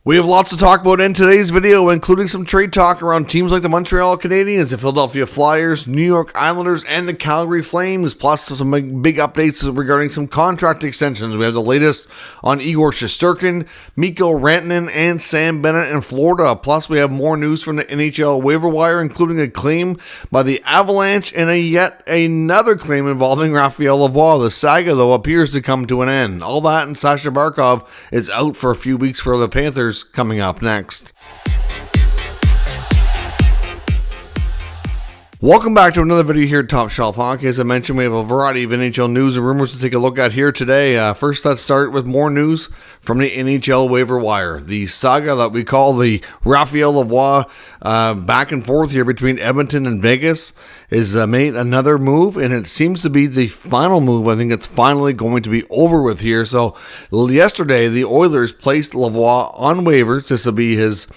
We have lots to talk about in today's video, including some trade talk around teams like the Montreal Canadiens, the Philadelphia Flyers, New York Islanders, and the Calgary Flames, plus some big updates regarding some contract extensions. We have the latest on Igor Shesterkin, Mikko Rantanen, and Sam Bennett in Florida. Plus, we have more news from the NHL waiver wire, including a claim by the Avalanche and yet another claim involving Raphael Lavoie. The saga, though, appears to come to an end. All that and Sasha Barkov is out for a few weeks for the Panthers. Coming up next. Welcome back to another video here at Top Shelf Hockey. As I mentioned, we have a variety of NHL news and rumors to take a look at here today. First, let's start with more news from the NHL waiver wire. The saga that we call the Raphael Lavoie back and forth here between Edmonton and Vegas is made another move, and it seems to be the final move. I think it's finally going to be over with here. So yesterday, the Oilers placed Lavoie on waivers. This will be his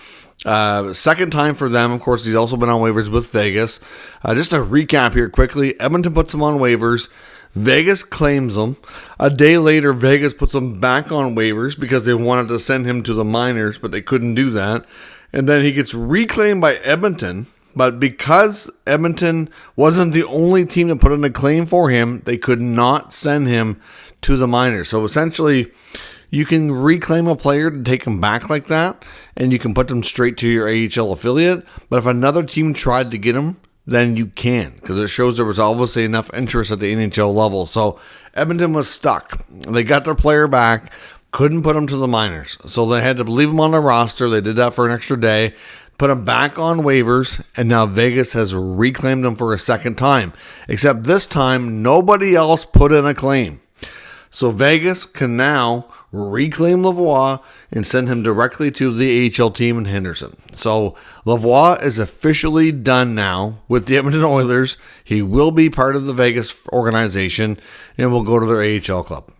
second time for them. Of course, he's also been on waivers with Vegas. Just to recap here quickly, Edmonton puts him on waivers. Vegas claims him. A day later, Vegas puts him back on waivers because they wanted to send him to the minors, but they couldn't do that. And then he gets reclaimed by Edmonton. But because Edmonton wasn't the only team that put in a claim for him, they could not send him to the minors. So essentially, you can reclaim a player to take him back like that, and you can put them straight to your AHL affiliate. But if another team tried to get him, then you can, because it shows there was obviously enough interest at the NHL level. So Edmonton was stuck. They got their player back, couldn't put him to the minors. So they had to leave him on the roster. They did that for an extra day, put him back on waivers, and now Vegas has reclaimed him for a second time. Except this time, nobody else put in a claim. So Vegas can now reclaim Lavoie and send him directly to the AHL team in Henderson. So Lavoie is officially done now with the Edmonton Oilers. He will be part of the Vegas organization and will go to their AHL club.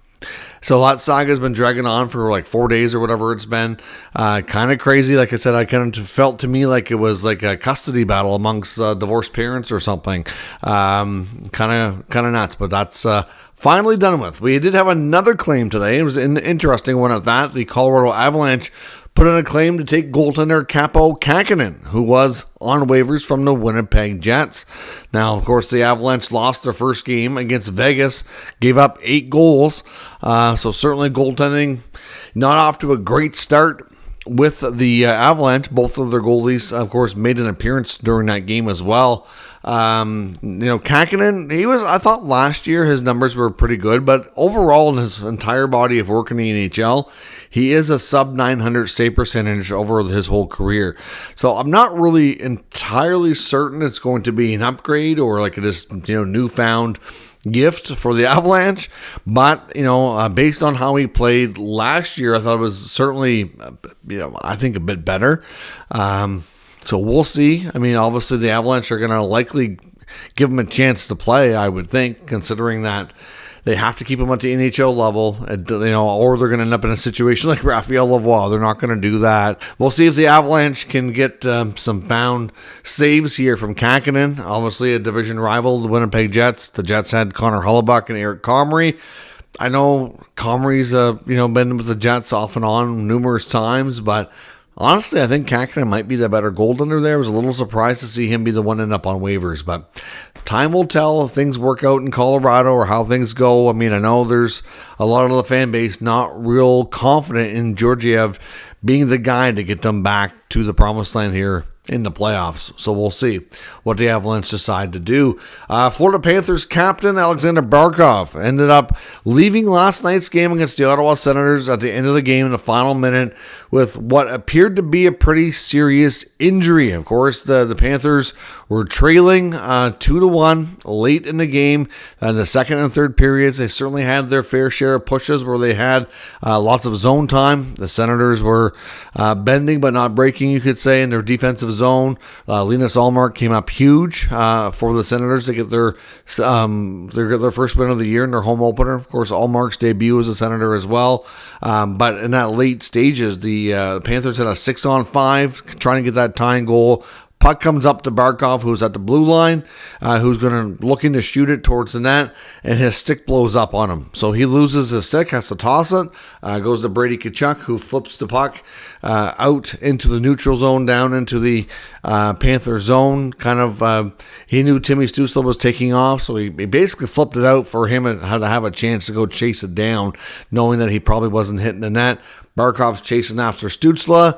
So that saga has been dragging on for like 4 days or whatever it's been. Kind of crazy. Like I said, I kind of felt to me like it was like a custody battle amongst divorced parents or something. Kind of nuts, but that's finally done with. We did have another claim today. It was an interesting one at that. The Colorado Avalanche put in a claim to take goaltender Kaapo Kahkonen, who was on waivers from the Winnipeg Jets. Now, of course, the Avalanche lost their first game against Vegas, gave up 8 goals. So certainly goaltending not off to a great start with the Avalanche. Both of their goalies, of course, made an appearance during that game as well. Kahkonen, I thought last year his numbers were pretty good, but overall in his entire body of work in the NHL, he is a sub 900 save percentage over his whole career. So I'm not really entirely certain it's going to be an upgrade or like this, newfound gift for the Avalanche, but based on how he played last year, I thought it was certainly, I think a bit better. So we'll see. I mean, obviously the Avalanche are going to likely give him a chance to play, I would think, considering that they have to keep him at the NHL level, or they're going to end up in a situation like Raphael Lavoie. They're not going to do that. We'll see if the Avalanche can get some bound saves here from Kahkonen. Obviously, a division rival, the Winnipeg Jets. The Jets had Connor Hellebuyck and Eric Comrie. I know Comrie's been with the Jets off and on numerous times, but honestly, I think Kahkonen might be the better goaltender there. I was a little surprised to see him be the one end up on waivers, but time will tell if things work out in Colorado or how things go. I mean, I know there's a lot of the fan base not real confident in Georgiev being the guy to get them back to the promised land here in the playoffs. So we'll see what the Avalanche decide to do. Florida Panthers captain Alexander Barkov ended up leaving last night's game against the Ottawa Senators at the end of the game in the final minute with what appeared to be a pretty serious injury. Of course, the Panthers were trailing 2-1 late in the game. In the second and third periods, they certainly had their fair share of pushes where they had lots of zone time. The Senators were bending but not breaking, you could say, in their defensive zone. Linus Ullmark came up huge for the Senators to get their first win of the year in their home opener. Of course, Ullmark's debut as a Senator as well. But in that late stages, the Panthers had a 6-on-5 trying to get that tying goal. Puck comes up to Barkov, who's at the blue line, who's looking to shoot it towards the net, and his stick blows up on him. So he loses his stick, has to toss it, goes to Brady Tkachuk, who flips the puck out into the neutral zone, down into the Panther zone. He knew Timmy Stützle was taking off, so he basically flipped it out for him and had to have a chance to go chase it down, knowing that he probably wasn't hitting the net. Barkov's chasing after Stützle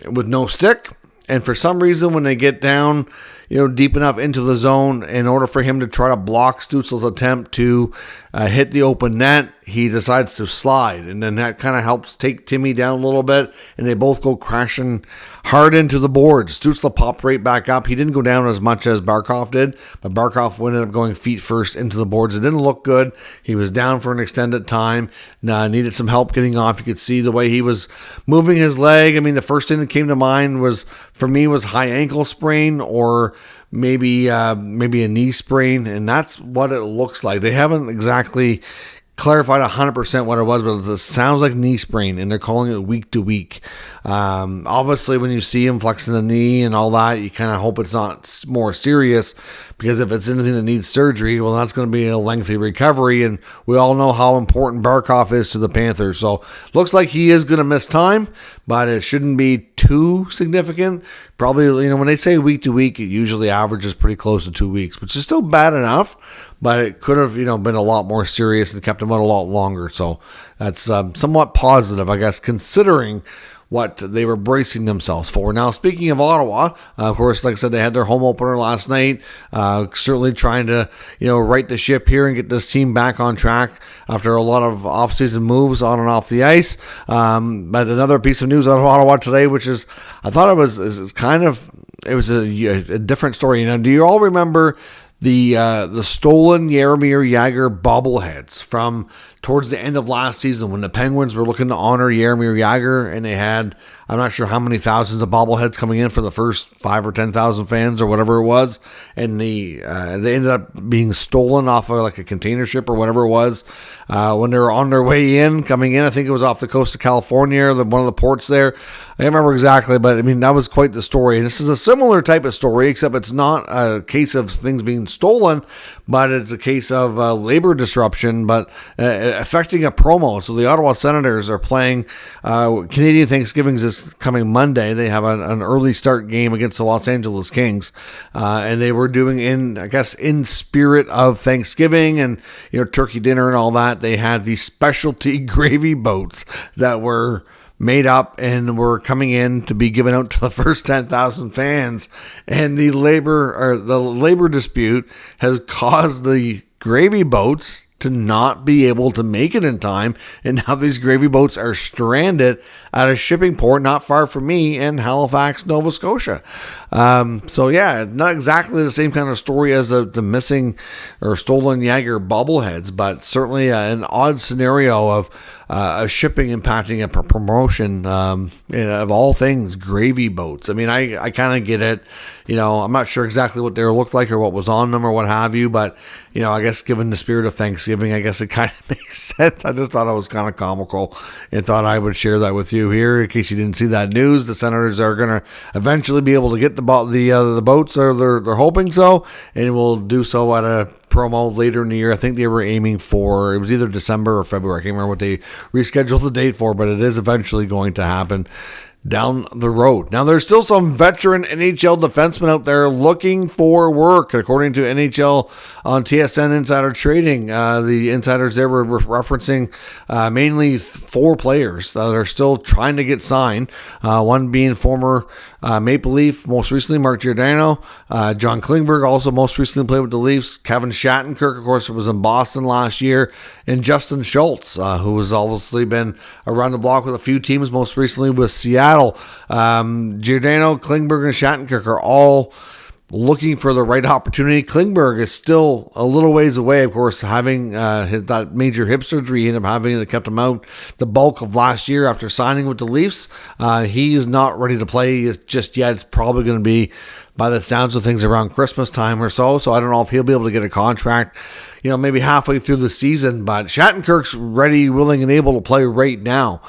with no stick. And for some reason, when they get down, deep enough into the zone, in order for him to try to block Stützle's attempt to hit the open net, he decides to slide. And then that kind of helps take Timmy down a little bit, and they both go crashing hard into the boards. Stützle popped right back up. He didn't go down as much as Barkov did, but Barkov ended up going feet first into the boards. It didn't look good. He was down for an extended time. Needed some help getting off. You could see the way he was moving his leg. I mean, the first thing that came to mind was high ankle sprain, or maybe a knee sprain, and that's what it looks like. They haven't exactly clarified 100% what it was, but it sounds like knee sprain, and they're calling it week to week. Obviously, when you see him flexing the knee and all that, you kind of hope it's not more serious, because if it's anything that needs surgery, well, that's going to be a lengthy recovery, and we all know how important Barkov is to the Panthers. So looks like he is going to miss time, but it shouldn't be too significant. Probably, when they say week to week, it usually averages pretty close to 2 weeks, which is still bad enough, but it could have, been a lot more serious and kept him out a lot longer. So that's somewhat positive, I guess, considering what they were bracing themselves for. Now, speaking of Ottawa, of course, like I said, they had their home opener last night. Certainly trying to, right the ship here and get this team back on track after a lot of offseason moves on and off the ice. But another piece of news out of Ottawa today, which is, I thought it was a different story. Now, do you all remember the stolen Jaromir Jagr bobbleheads from towards the end of last season, when the Penguins were looking to honor Jaromir Jagr, and they had, I'm not sure how many thousands of bobbleheads coming in for the first 5,000 or 10,000 fans or whatever it was, and they ended up being stolen off of like a container ship or whatever it was when they were on their way coming in. I think it was off the coast of California, one of the ports there. I don't remember exactly, but I mean, that was quite the story. And this is a similar type of story, except it's not a case of things being stolen, but it's a case of labor disruption, but affecting a promo. So the Ottawa Senators are playing Canadian Thanksgiving this coming Monday. They have an early start game against the Los Angeles Kings, and they were doing in spirit of Thanksgiving and turkey dinner and all that. They had these specialty gravy boats that were made up and were coming in to be given out to the first 10,000 fans, and the labor dispute has caused the gravy boats to not be able to make it in time, and now these gravy boats are stranded at a shipping port not far from me in Halifax, Nova Scotia. So yeah, not exactly the same kind of story as the missing or stolen Jagr bobbleheads, but certainly an odd scenario of shipping impacting a promotion, of all things, gravy boats. I mean, I kind of get it. I'm not sure exactly what they looked like or what was on them or what have you, but, I guess given the spirit of Thanksgiving, I guess it kind of makes sense. I just thought it was kind of comical and thought I would share that with you here in case you didn't see that news. The Senators are going to eventually be able to get the boats, or they're hoping so, and will do so at a promo later in the year. I think they were aiming for, it was either December or February. I can't remember what they rescheduled the date for, but it is eventually going to happen down the road. Now, there's still some veteran NHL defensemen out there looking for work, according to NHL on TSN Insider Trading. The insiders there were referencing mainly 4 players that are still trying to get signed. One being former Maple Leaf, most recently Mark Giordano. John Klingberg also most recently played with the Leafs. Kevin Shattenkirk, of course, was in Boston last year. And Justin Schultz, who has obviously been around the block with a few teams, most recently with Seattle. Giordano, Klingberg, and Shattenkirk are all looking for the right opportunity. Klingberg is still a little ways away, of course, having that major hip surgery he ended up having that kept him out the bulk of last year after signing with the Leafs. He is not ready to play just yet. It's probably going to be by the sounds of things around Christmas time or so. So I don't know if he'll be able to get a contract, maybe halfway through the season. But Shattenkirk's ready, willing, and able to play right now.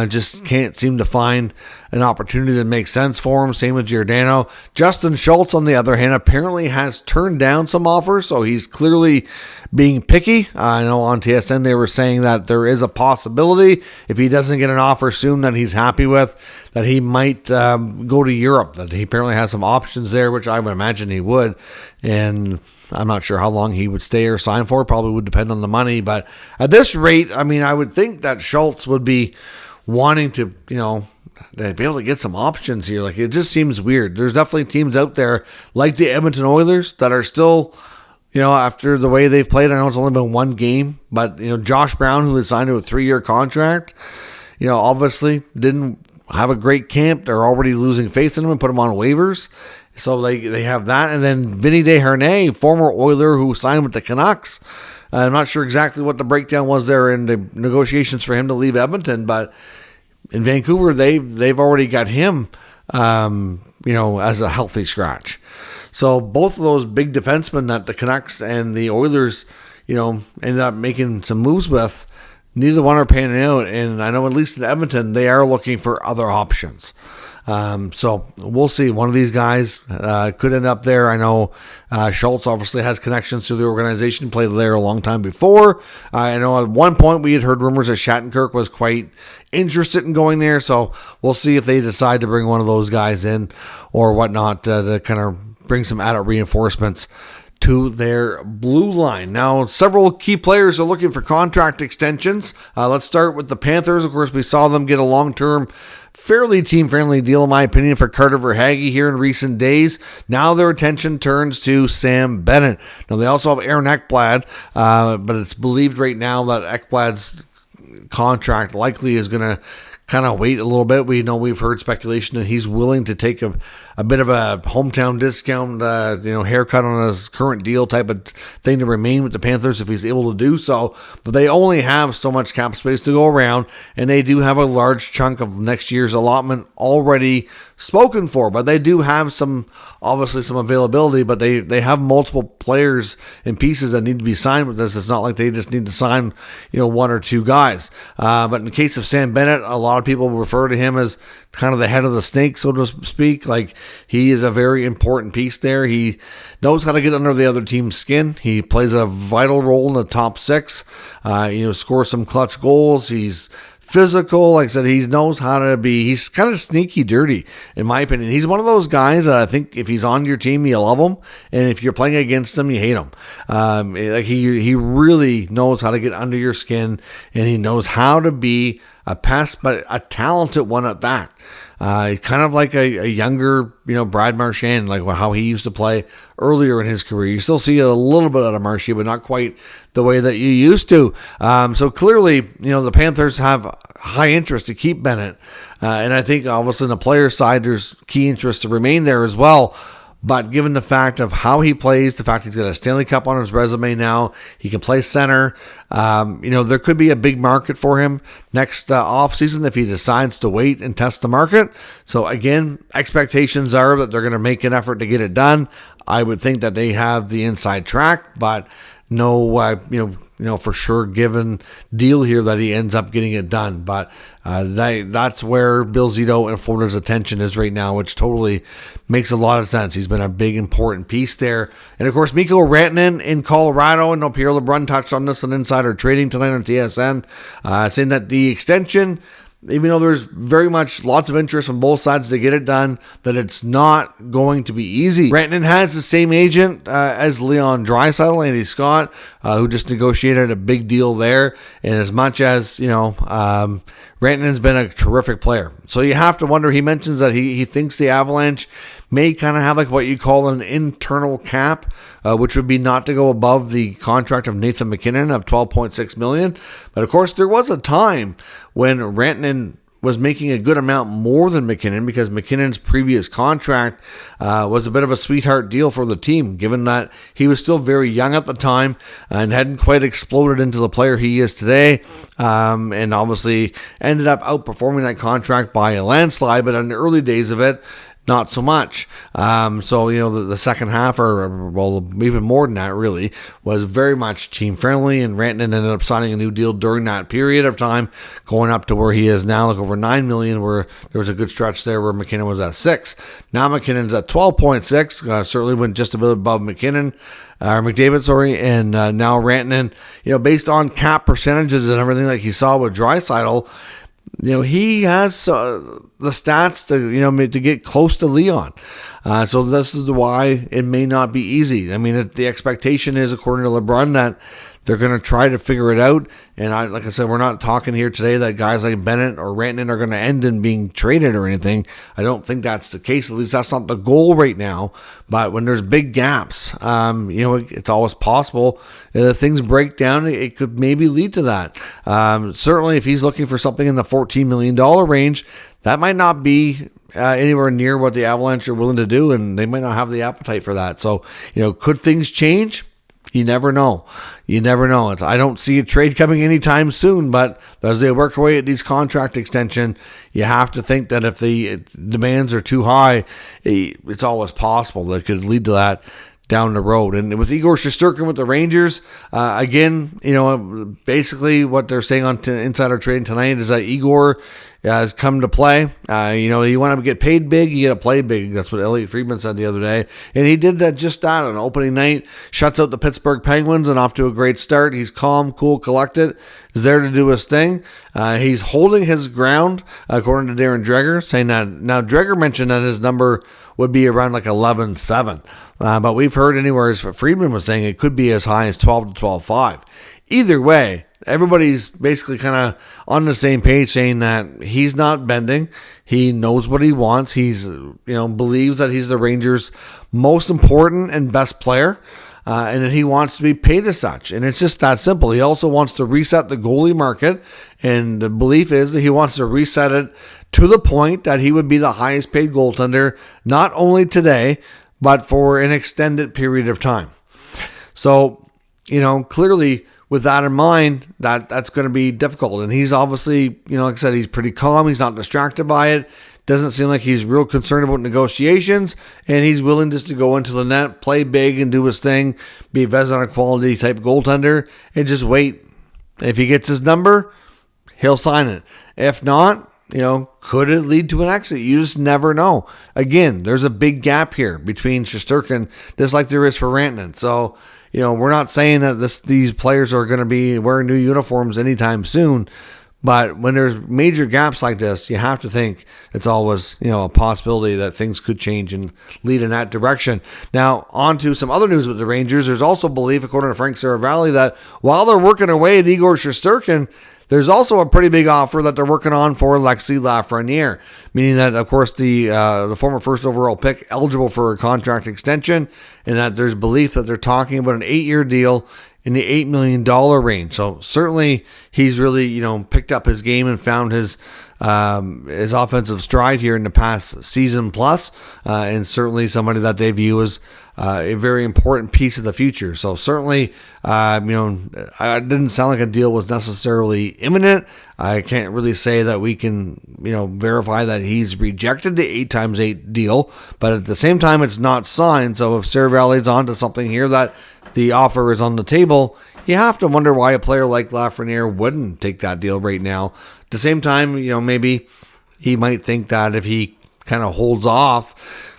Just can't seem to find an opportunity that makes sense for him. Same with Giordano. Justin Schultz, on the other hand, apparently has turned down some offers, so he's clearly being picky. I know on TSN they were saying that there is a possibility, if he doesn't get an offer soon that he's happy with, that he might go to Europe, that he apparently has some options there, which I would imagine he would. And I'm not sure how long he would stay or sign for. Probably would depend on the money. But at this rate, I would think that Schultz would be wanting to, to be able to get some options here. Like, it just seems weird. There's definitely teams out there like the Edmonton Oilers that are still, after the way they've played. I know it's only been one game, but, Josh Brown, who was signed to a 3-year contract, obviously didn't have a great camp. They're already losing faith in him and put him on waivers. So they have that. And then Vinny Desharnais, former Oiler who signed with the Canucks. I'm not sure exactly what the breakdown was there in the negotiations for him to leave Edmonton, but in Vancouver, they've already got him, as a healthy scratch. So both of those big defensemen that the Canucks and the Oilers, ended up making some moves with, neither one are panning out. And I know at least in Edmonton, they are looking for other options. So we'll see. One of these guys could end up there. I know Schultz obviously has connections to the organization, played there a long time before. I know at one point we had heard rumors that Shattenkirk was quite interested in going there. So we'll see if they decide to bring one of those guys in or whatnot to kind of bring some added reinforcements to their blue line. Now, several key players are looking for contract extensions. Let's start with the Panthers. Of course, we saw them get a long-term, fairly team-friendly deal, in my opinion, for Carter Verhaeghe here in recent days. Now their attention turns to Sam Bennett. Now, they also have Aaron Ekblad, but it's believed right now that Ekblad's contract likely is going to kind of wait a little bit. We've heard speculation that he's willing to take a bit of a hometown discount, haircut on his current deal type of thing to remain with the Panthers if he's able to do so. But they only have so much cap space to go around, and they do have a large chunk of next year's allotment already spoken for. But they do have some availability, but they have multiple players and pieces that need to be signed with this. It's not like they just need to sign, one or two guys. But in the case of Sam Bennett, a lot of people refer to him as kind of the head of the snake, so to speak. Like, he is a very important piece there. He knows how to get under the other team's skin. He plays a vital role in the top six. Scores some clutch goals. He's physical. Like I said, he knows how to be. He's kind of sneaky dirty, in my opinion. He's one of those guys that I think if he's on your team, you love him, and if you're playing against him, you hate him. He really knows how to get under your skin, and he knows how to be a pest, but a talented one at that. Kind of like a younger, Brad Marchand, like how he used to play earlier in his career. You still see a little bit out of Marshy, but not quite the way that you used to. So clearly, the Panthers have high interest to keep Bennett. And I think obviously on the player side, there's key interest to remain there as well. But given the fact of how he plays, the fact he's got a Stanley Cup on his resume now, he can play center. There could be a big market for him next offseason if he decides to wait and test the market. So again, expectations are that they're going to make an effort to get it done. I would think that they have the inside track, but no, for sure given deal here that he ends up getting it done. But that's where Bill Zito and Florida's attention is right now, which totally makes a lot of sense. He's been a big, important piece there. And, of course, Mikko Rantanen in Colorado. I know Pierre LeBrun touched on this on Insider Trading tonight on TSN, saying that the extension, even though there's very much lots of interest from both sides to get it done, that it's not going to be easy. Rantanen has the same agent as Leon Draisaitl, Andy Scott, who just negotiated a big deal there. And as much as, Rantanen's been a terrific player. So you have to wonder, he mentions that he thinks the Avalanche may kind of have like what you call an internal cap, which would be not to go above the contract of Nathan MacKinnon of $12.6 million. But of course, there was a time when Rantanen was making a good amount more than MacKinnon, because McKinnon's previous contract was a bit of a sweetheart deal for the team, given that he was still very young at the time and hadn't quite exploded into the player he is today, and obviously ended up outperforming that contract by a landslide. But in the early days of it, not so much. So, the second half, or well, even more than that, really, was very much team friendly, and Rantanen ended up signing a new deal during that period of time, going up to where he is now, like over $9 million, where there was a good stretch there where McKinnon was at 6. Now McKinnon's at 12.6, certainly went just a bit above McDavid, and now Rantanen, based on cap percentages and everything like he saw with Draisaitl, he has the stats to get close to Leon. So this is why it may not be easy. I mean, the expectation is, according to LeBron, that they're going to try to figure it out. And like I said, we're not talking here today that guys like Bennett or Rantanen are going to end in being traded or anything. I don't think that's the case. At least that's not the goal right now. But when there's big gaps, it's always possible that things break down. It could maybe lead to that. Certainly, if he's looking for something in the $14 million range, that might not be anywhere near what the Avalanche are willing to do, and they might not have the appetite for that. So, could things change? You never know. I don't see a trade coming anytime soon, but as they work away at these contract extension, you have to think that if the demands are too high, it's always possible that it could lead to that down the road. And with Igor Shesterkin with the Rangers, again, basically what they're saying on Insider Trading tonight is that Igor has come to play. You want to get paid big, you got to play big. That's what Elliot Friedman said the other day. And he did just that on opening night. Shuts out the Pittsburgh Penguins and off to a great start. He's calm, cool, collected. Is there to do his thing. He's holding his ground, according to Darren Dreger, saying that. Now, Dreger mentioned that his number would be around like 11-7. But we've heard anywhere, as Friedman was saying, it could be as high as 12 to 12.5. Either way, everybody's basically kind of on the same page, saying that he's not bending. He knows what he wants. He's, believes that he's the Rangers' most important and best player, and that he wants to be paid as such. And it's just that simple. He also wants to reset the goalie market, and the belief is that he wants to reset it to the point that he would be the highest paid goaltender, not only today, but for an extended period of time. So, clearly, with that in mind, that's going to be difficult. And he's obviously, like I said, he's pretty calm. He's not distracted by it. Doesn't seem like he's real concerned about negotiations. And he's willing just to go into the net, play big, and do his thing, be a Vezina quality type goaltender, and just wait. If he gets his number, he'll sign it. If not, could it lead to an exit? You just never know. Again, there's a big gap here between Shesterkin, just like there is for Rantanen. So, we're not saying that these players are going to be wearing new uniforms anytime soon, but when there's major gaps like this, you have to think it's always, a possibility that things could change and lead in that direction. Now, on to some other news with the Rangers. There's also belief, according to Frank Saravalli, that while they're working away at Igor Shesterkin, there's also a pretty big offer that they're working on for Alexis Lafreniere, meaning that, of course, the former first overall pick eligible for a contract extension, and that there's belief that they're talking about an 8-year deal in the $8 million range. So certainly he's really, picked up his game and found his offensive stride here in the past season plus, and certainly somebody that they view as a very important piece of the future. So certainly, it didn't sound like a deal was necessarily imminent. I can't really say that we can, verify that he's rejected the 8x8 deal, but at the same time, it's not signed. So if Saravalli's onto something here that the offer is on the table, you have to wonder why a player like Lafreniere wouldn't take that deal right now. At the same time, maybe he might think that if he kind of holds off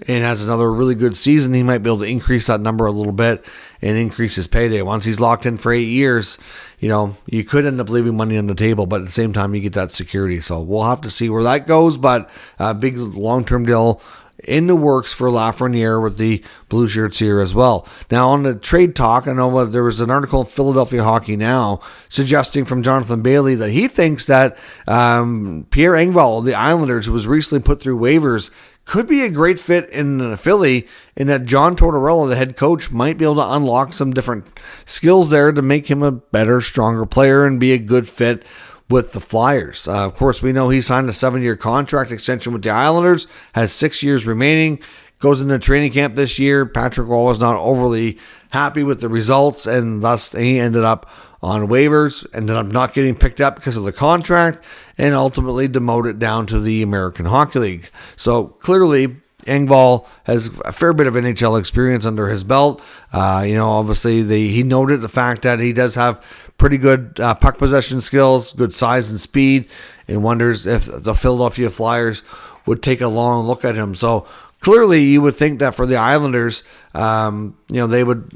and has another really good season, he might be able to increase that number a little bit and increase his payday. Once he's locked in for 8 years, you could end up leaving money on the table, but at the same time, you get that security. So we'll have to see where that goes, but a big long-term deal in the works for Lafreniere with the Blue Shirts here as well. Now, on the trade talk, I know there was an article in Philadelphia Hockey Now suggesting from Jonathan Bailey that he thinks that Pierre Engvall of the Islanders, who was recently put through waivers, could be a great fit in Philly, and that John Tortorella, the head coach, might be able to unlock some different skills there to make him a better, stronger player and be a good fit with the Flyers. Of course, we know he signed a 7-year contract extension with the Islanders, has 6 years remaining, goes into training camp this year. Patrick Roy was not overly happy with the results, and thus he ended up on waivers, ended up not getting picked up because of the contract, and ultimately demoted down to the American Hockey League. So clearly, Engvall has a fair bit of NHL experience under his belt. Obviously, he noted the fact that he does have pretty good puck possession skills, good size and speed, and wonders if the Philadelphia Flyers would take a long look at him. So clearly, you would think that for the Islanders, they would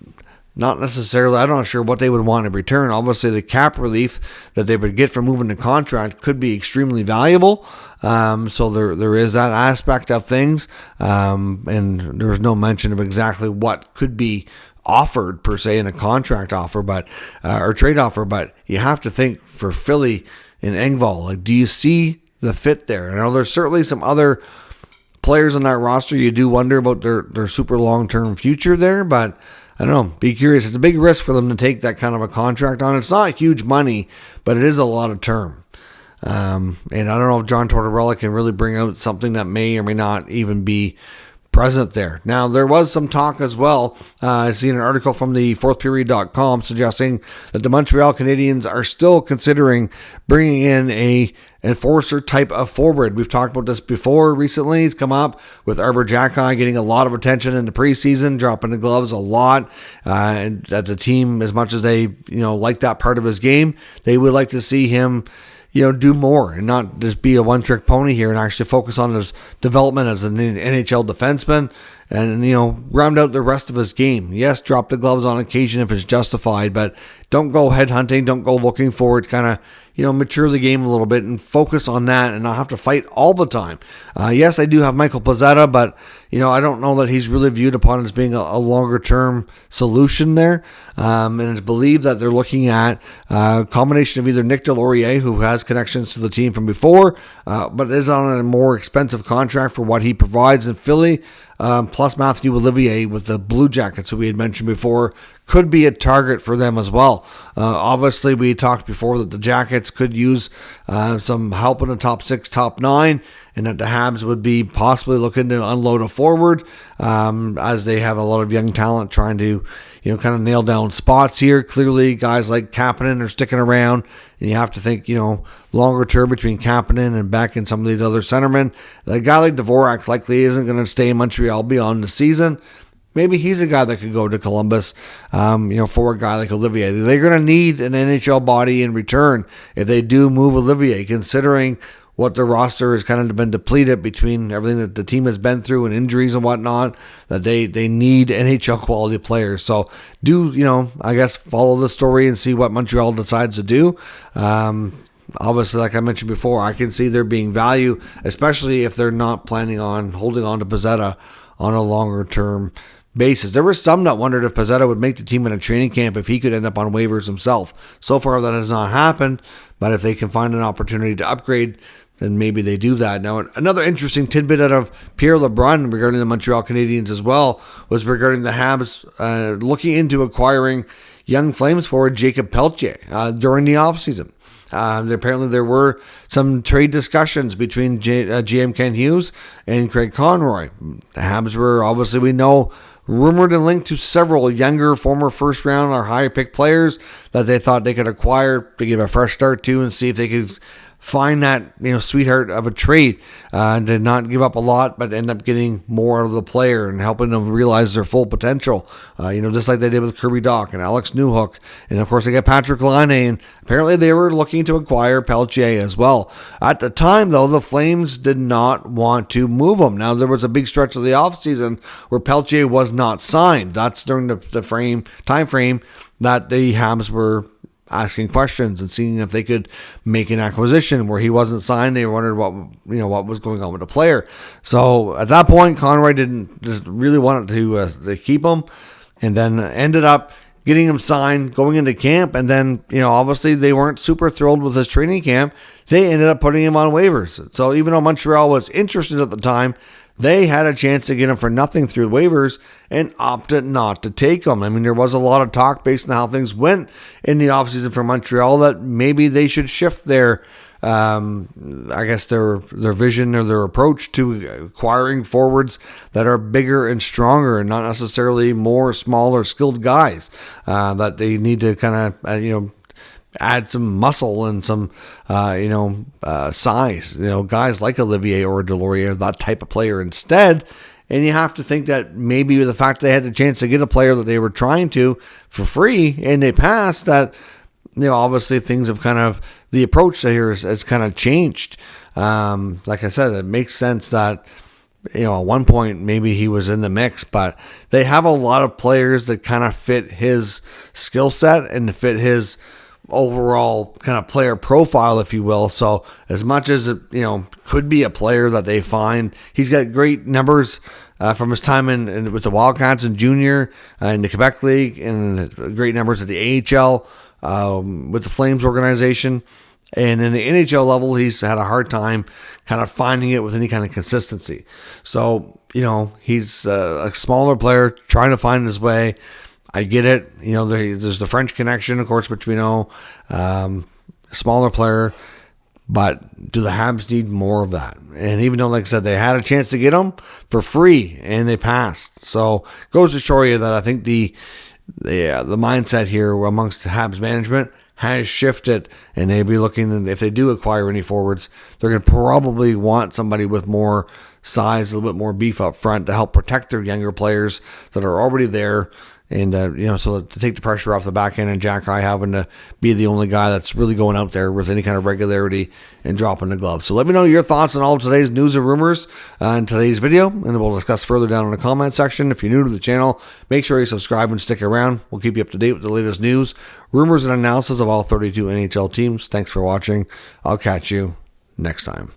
not necessarily, I'm not sure what they would want in return. Obviously, the cap relief that they would get from moving the contract could be extremely valuable. So there is that aspect of things. And there was no mention of exactly what could be offered per se in a contract offer, or trade offer. But you have to think for Philly and Engvall, like, do you see the fit there? I know there's certainly some other players on that roster you do wonder about their super long-term future there, but I don't know. Be curious. It's a big risk for them to take that kind of a contract on. It's not huge money, but it is a lot of term. And I don't know if John Tortorella can really bring out something that may or may not even be present there. Now, there was some talk as well. I seen an article from the fourthperiod.com suggesting that the Montreal Canadiens are still considering bringing in a enforcer type of forward. We've talked about this before recently. He's come up with Arber Xhekaj getting a lot of attention in the preseason, dropping the gloves a lot. And that the team, as much as they like that part of his game, they would like to see him do more and not just be a one-trick pony here and actually focus on his development as an NHL defenseman and, round out the rest of his game. Yes, drop the gloves on occasion if it's justified, but don't go headhunting, don't go looking for it, kind of, mature the game a little bit and focus on that and not have to fight all the time. Yes, I do have Michael Pezzetta, but, I don't know that he's really viewed upon as being a longer-term solution there. And it's believed that they're looking at a combination of either Nick Delorier, who has connections to the team from before, but is on a more expensive contract for what he provides in Philly, plus Matthew Olivier with the Blue Jackets, who we had mentioned before, could be a target for them as well. Obviously, we talked before that the Jackets could use some help in the top 6, top 9, and that the Habs would be possibly looking to unload a forward as they have a lot of young talent trying to kind of nail down spots here. Clearly, guys like Kapanen are sticking around, and you have to think, longer term between Kapanen and Beck and some of these other centermen. A guy like Dvorak likely isn't going to stay in Montreal beyond the season. Maybe he's a guy that could go to Columbus, for a guy like Olivier. They're going to need an NHL body in return if they do move Olivier, considering what the roster has kind of been depleted between everything that the team has been through and injuries and whatnot, that they need NHL quality players. So I guess follow the story and see what Montreal decides to do. Obviously, like I mentioned before, I can see there being value, especially if they're not planning on holding on to Pezzetta on a longer term basis. There were some that wondered if Pezzetta would make the team in a training camp if he could end up on waivers himself. So far, that has not happened, but if they can find an opportunity to upgrade, then maybe they do that. Now, another interesting tidbit out of Pierre LeBrun regarding the Montreal Canadiens as well was regarding the Habs looking into acquiring young Flames forward Jacob Pelletier during the offseason. Apparently there were some trade discussions between GM Ken Hughes and Craig Conroy. The Habs were, obviously we know, rumored and linked to several younger former first round or higher pick players that they thought they could acquire to give a fresh start to and see if they could find that sweetheart of a trade and did not give up a lot but end up getting more out of the player and helping them realize their full potential, just like they did with Kirby Dach and Alex Newhook, and of course they got Patrick Laine, and apparently they were looking to acquire Pelletier as well. At the time though, the Flames did not want to move him. Now there was a big stretch of the offseason where Pelletier was not signed. That's during the time frame that the Habs were asking questions and seeing if they could make an acquisition where he wasn't signed. They wondered what was going on with the player. So at that point, Conroy didn't just really want to keep him, and then ended up getting him signed, going into camp, and then obviously they weren't super thrilled with his training camp. They ended up putting him on waivers. So even though Montreal was interested at the time, they had a chance to get him for nothing through waivers and opted not to take him. I mean, there was a lot of talk based on how things went in the offseason for Montreal that maybe they should shift their I guess their vision or their approach to acquiring forwards that are bigger and stronger and not necessarily more smaller skilled guys, that they need to kind of, add some muscle and some, size, guys like Olivier or Delorier, that type of player instead. And you have to think that maybe with the fact they had the chance to get a player that they were trying to for free and they passed, that, obviously things have kind of, the approach here has kind of changed. Like I said, it makes sense that, at one point maybe he was in the mix, but they have a lot of players that kind of fit his skill set and fit his overall kind of player profile, if you will. So as much as it, could be a player that they find, he's got great numbers from his time in with the Wildcats in junior in the Quebec League, and great numbers at the AHL with the Flames organization. And in the NHL level, he's had a hard time kind of finding it with any kind of consistency. So, he's a smaller player trying to find his way. I get it. There's the French connection, of course, which we know. Smaller player. But do the Habs need more of that? And even though, like I said, they had a chance to get him for free and they passed. So goes to show you that I think the mindset here amongst the Habs management has shifted, and they'll be looking, if they do acquire any forwards, they're going to probably want somebody with more size, a little bit more beef up front to help protect their younger players that are already there. And, so to take the pressure off the back end and Jack High having to be the only guy that's really going out there with any kind of regularity and dropping the glove. So let me know your thoughts on all of today's news and rumors in today's video, and we'll discuss further down in the comment section. If you're new to the channel, make sure you subscribe and stick around. We'll keep you up to date with the latest news, rumors, and analysis of all 32 NHL teams. Thanks for watching. I'll catch you next time.